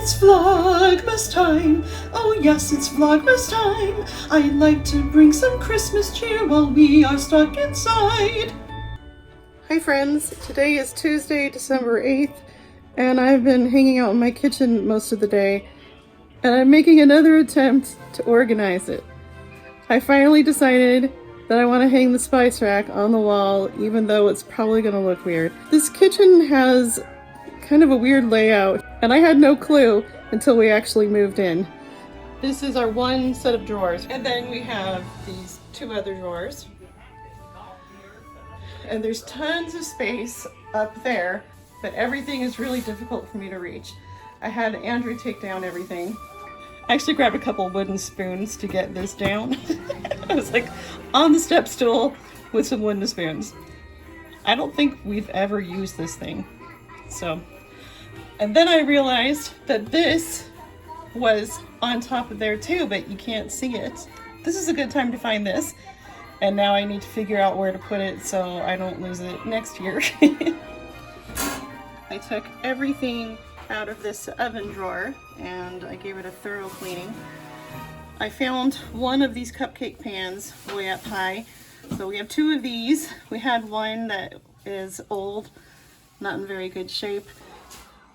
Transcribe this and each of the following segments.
It's Vlogmas time. Oh yes, it's Vlogmas time. I'd like to bring some Christmas cheer while we are stuck inside. Hi friends, today is Tuesday, December 8th, and I've been hanging out in my kitchen most of the day, and I'm making another attempt to organize it. I finally decided that I want to hang the spice rack on the wall, even though it's probably going to look weird. This kitchen has kind of a weird layout, and I had no clue until we actually moved in. This is our one set of drawers, and then we have these two other drawers. And there's tons of space up there, but everything is really difficult for me to reach. I had Andrew take down everything. I actually grabbed a couple wooden spoons to get this down. I was like on the step stool with some wooden spoons. I don't think we've ever used this thing. So, and then I realized that this was on top of there too, but you can't see it. This is a good time to find this. And now I need to figure out where to put it so I don't lose it next year. I took everything out of this oven drawer and I gave it a thorough cleaning. I found one of these cupcake pans way up high. So we have two of these. We had one that is old, not in very good shape.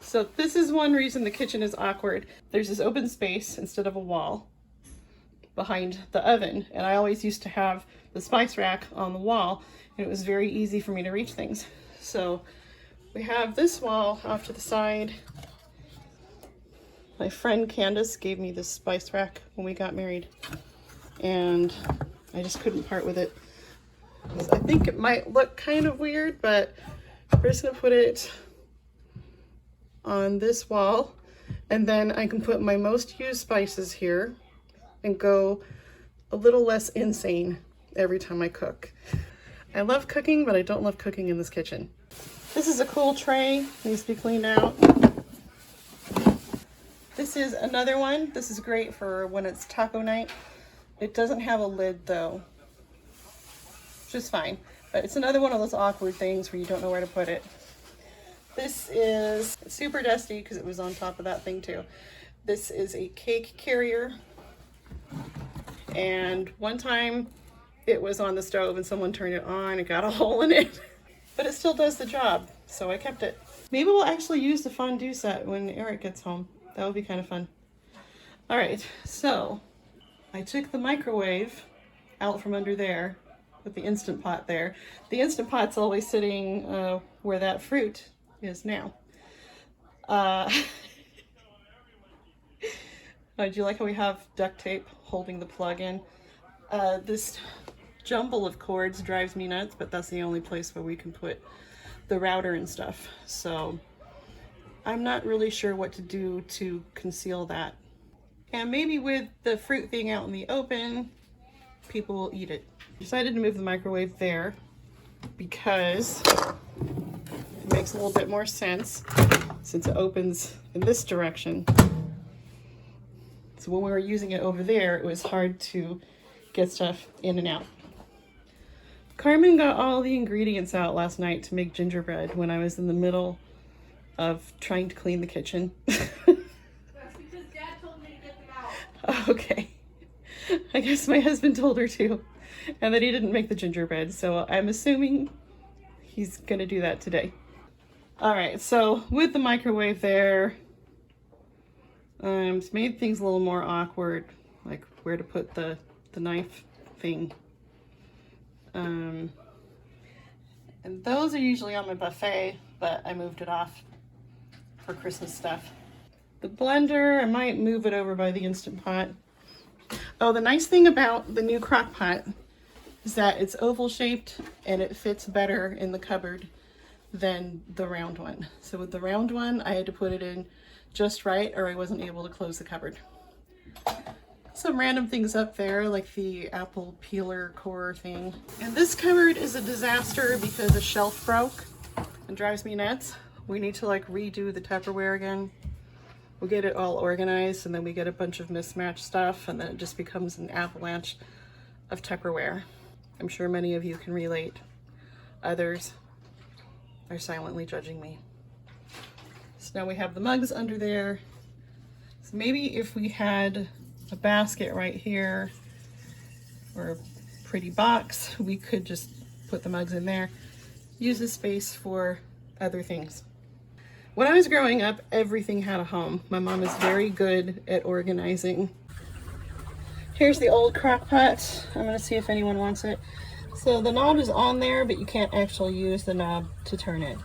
So this is one reason the kitchen is awkward. There's this open space instead of a wall behind the oven, and I always used to have the spice rack on the wall, and it was very easy for me to reach things. So we have this wall off to the side. My friend Candace gave me this spice rack when we got married, and I just couldn't part with it. I think it might look kind of weird, but we're just gonna put it on this wall, and then I can put my most used spices here and go a little less insane every time I cook. I love cooking, but I don't love cooking in this kitchen. This is a cool tray, needs to be cleaned out. This is another one. This is great for when it's taco night. It doesn't have a lid though, which is fine, but it's another one of those awkward things where you don't know where to put it. This is super dusty because it was on top of that thing too. This is a cake carrier. And one time it was on the stove and someone turned it on and got a hole in it. But it still does the job, so I kept it. Maybe we'll actually use the fondue set when Eric gets home. That would be kind of fun. All right, so I took the microwave out from under there with the Instant Pot there. The Instant Pot's always sitting where that fruit is now. Do you like how we have duct tape holding the plug in? This jumble of cords drives me nuts, but that's the only place where we can put the router and stuff. So I'm not really sure what to do to conceal that. And maybe with the fruit thing out in the open, people will eat it. Decided to move the microwave there because it makes a little bit more sense since it opens in this direction. So when we were using it over there, it was hard to get stuff in and out. Carmen got all the ingredients out last night to make gingerbread when I was in the middle of trying to clean the kitchen. That's because Dad told me to get them out. Okay. I guess my husband told her to, and that he didn't make the gingerbread, so I'm assuming he's gonna do that today. All right, so with the microwave there, it's made things a little more awkward, like where to put the knife thing. And those are usually on my buffet, but I moved it off for Christmas stuff. The blender, I might move it over by the Instant Pot. Oh, the nice thing about the new crock pot is that it's oval shaped and it fits better in the cupboard than the round one. So with the round one, I had to put it in just right or I wasn't able to close the cupboard. Some random things up there like the apple peeler core thing. And this cupboard is a disaster because a shelf broke and drives me nuts. We need to like redo the Tupperware again. We'll get it all organized and then we get a bunch of mismatched stuff and then it just becomes an avalanche of Tupperware. I'm sure many of you can relate. Others are silently judging me. So now we have the mugs under there maybe if we had a basket right here or a pretty box, we could just put the mugs in there. Use the space for other things. When I was growing up, everything had a home. My mom is very good at organizing. Here's the old crock pot. I'm gonna see if anyone wants it. So the knob is on there, but you can't actually use the knob to turn it.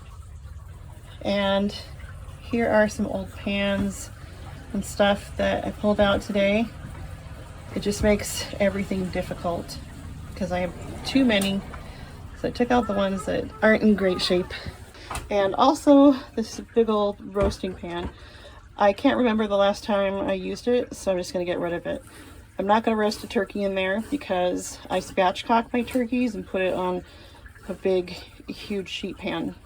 And here are some old pans and stuff that I pulled out today. It just makes everything difficult because I have too many. So I took out the ones that aren't in great shape. And also this big old roasting pan. I can't remember the last time I used it, so I'm just gonna get rid of it. I'm not gonna roast a turkey in there because I spatchcock my turkeys and put it on a big, huge sheet pan.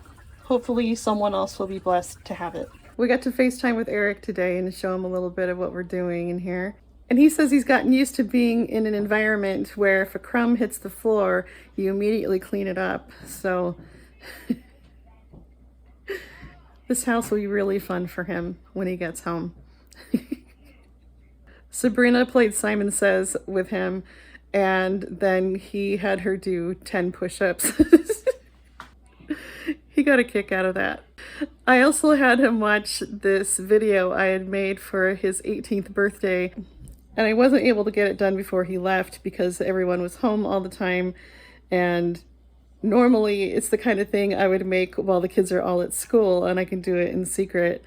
Hopefully someone else will be blessed to have it. We got to FaceTime with Eric today and show him a little bit of what we're doing in here. And he says he's gotten used to being in an environment where if a crumb hits the floor, you immediately clean it up. So this house will be really fun for him when he gets home. Sabrina played Simon Says with him, and then he had her do 10 push-ups. He got a kick out of that. I also had him watch this video I had made for his 18th birthday, and I wasn't able to get it done before he left because everyone was home all the time, and normally it's the kind of thing I would make while the kids are all at school and I can do it in secret.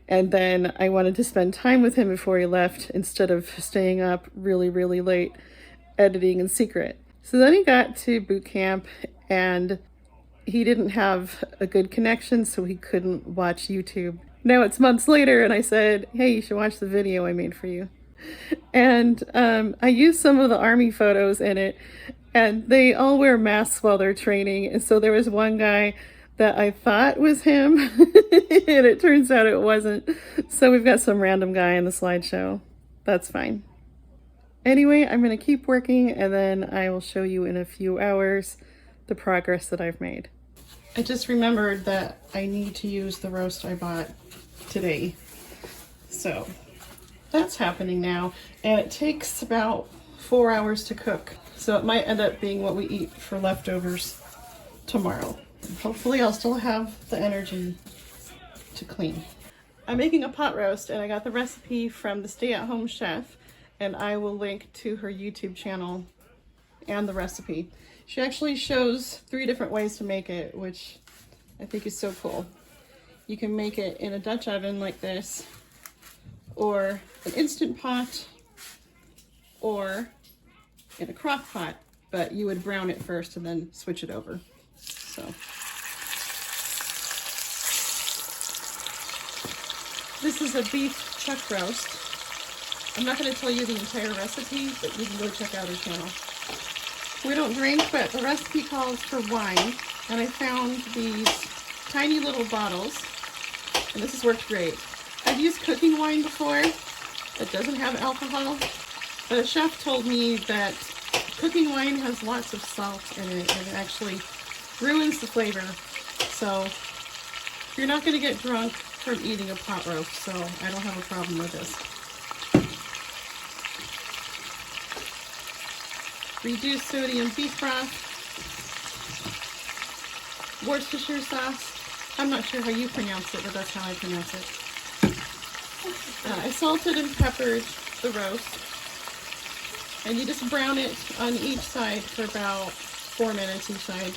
And then I wanted to spend time with him before he left instead of staying up really, really late editing in secret. So then he got to boot camp and he didn't have a good connection, so he couldn't watch YouTube. Now it's months later and I said, hey, you should watch the video I made for you. And I used some of the Army photos in it, and they all wear masks while they're training. And so there was one guy that I thought was him, and it turns out it wasn't. So we've got some random guy in the slideshow. That's fine. Anyway, I'm going to keep working, and then I will show you in a few hours the progress that I've made. I just remembered that I need to use the roast I bought today. So that's happening now, and it takes about 4 hours to cook. So it might end up being what we eat for leftovers tomorrow. Hopefully I'll still have the energy to clean. I'm making a pot roast, and I got the recipe from the Stay-at-Home Chef, and I will link to her YouTube channel and the recipe. She actually shows 3 different ways to make it, which I think is so cool. You can make it in a Dutch oven like this, or an Instant Pot, or in a crock pot, but you would brown it first and then switch it over. So this is a beef chuck roast. I'm not going to tell you the entire recipe, but you can go check out her channel. We don't drink, but the recipe calls for wine, and I found these tiny little bottles, and this has worked great. I've used cooking wine before that doesn't have alcohol, but a chef told me that cooking wine has lots of salt in it, and it actually ruins the flavor. So you're not going to get drunk from eating a pot roast, so I don't have a problem with this. Reduced sodium beef broth, Worcestershire sauce. I'm not sure how you pronounce it, but that's how I pronounce it. I salted and peppered the roast, and you just brown it on each side for about 4 minutes each side.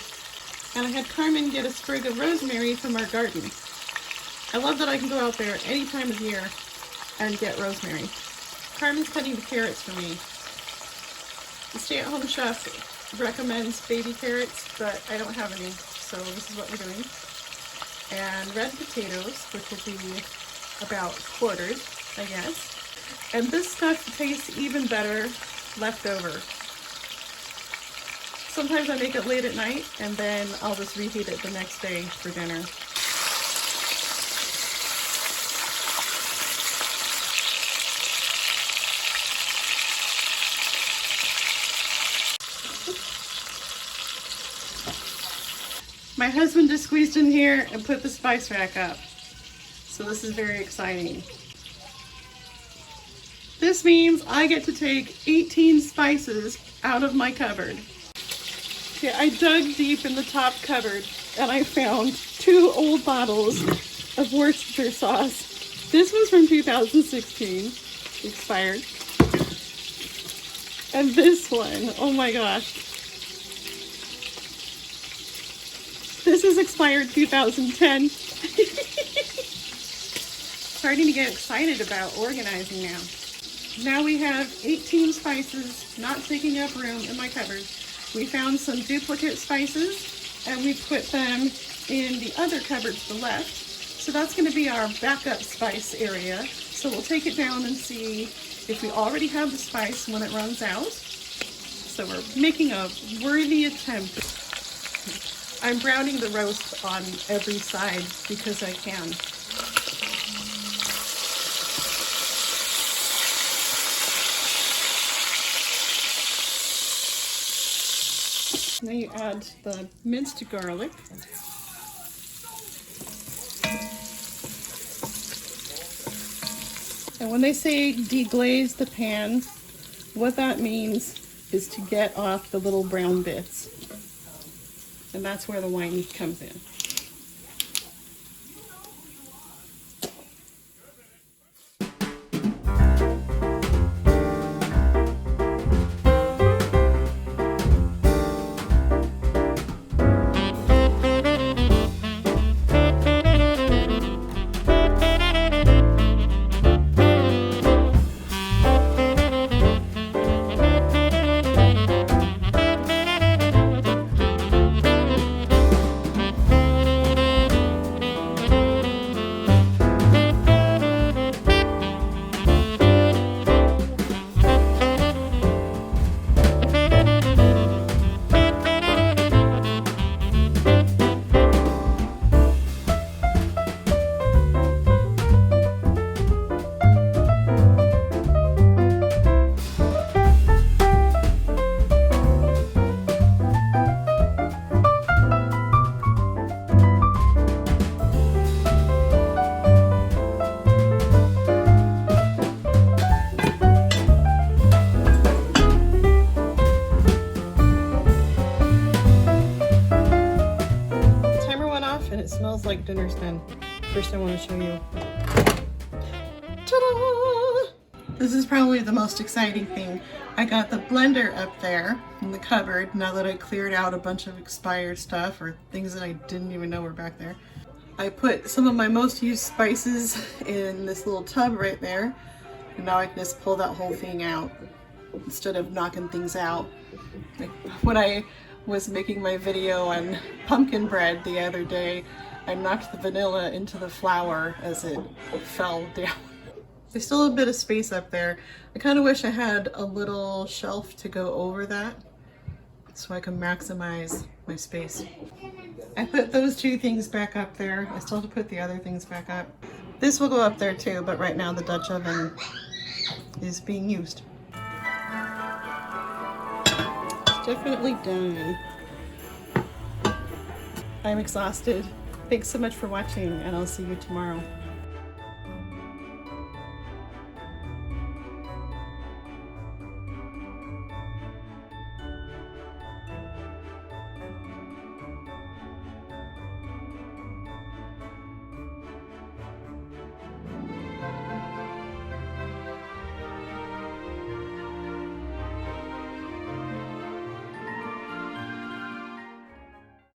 And I had Carmen get a sprig of rosemary from our garden. I love that I can go out there any time of year and get rosemary. Carmen's cutting the carrots for me. The Stay-at-Home Chef recommends baby carrots, but I don't have any, so this is what we're doing. And red potatoes, which will be about quartered, I guess. And this stuff tastes even better left over. Sometimes I make it late at night, and then I'll just reheat it the next day for dinner. My husband just squeezed in here and put the spice rack up. So this is very exciting. this means I get to take 18 spices out of my cupboard. Okay, I dug deep in the top cupboard and I found 2 old bottles of Worcestershire sauce. This one's from 2016, expired. And this one, oh my gosh. This is expired 2010. Starting to get excited about organizing now. Now we have 18 spices not taking up room in my cupboard. We found some duplicate spices and we put them in the other cupboard to the left. So that's going to be our backup spice area. So we'll take it down and see if we already have the spice when it runs out. So we're making a worthy attempt. I'm browning the roast on every side because I can. Now you add the minced garlic. And when they say deglaze the pan, what that means is to get off the little brown bits. And that's where the wine comes in. It smells like dinner's done. First I want to show you. Ta-da! This is probably the most exciting thing. I got the blender up there in the cupboard now that I cleared out a bunch of expired stuff or things that I didn't even know were back there. I put some of my most used spices in this little tub right there. And now I can just pull that whole thing out instead of knocking things out. Like when I was making my video on pumpkin bread the other day, I knocked the vanilla into the flour as it fell down. There's still a bit of space up there. I kind of wish I had a little shelf to go over that so I can maximize my space. I put those 2 things back up there. I still have to put the other things back up. This will go up there too, but right now the Dutch oven is being used. Definitely done. I'm exhausted. Thanks so much for watching, and I'll see you tomorrow.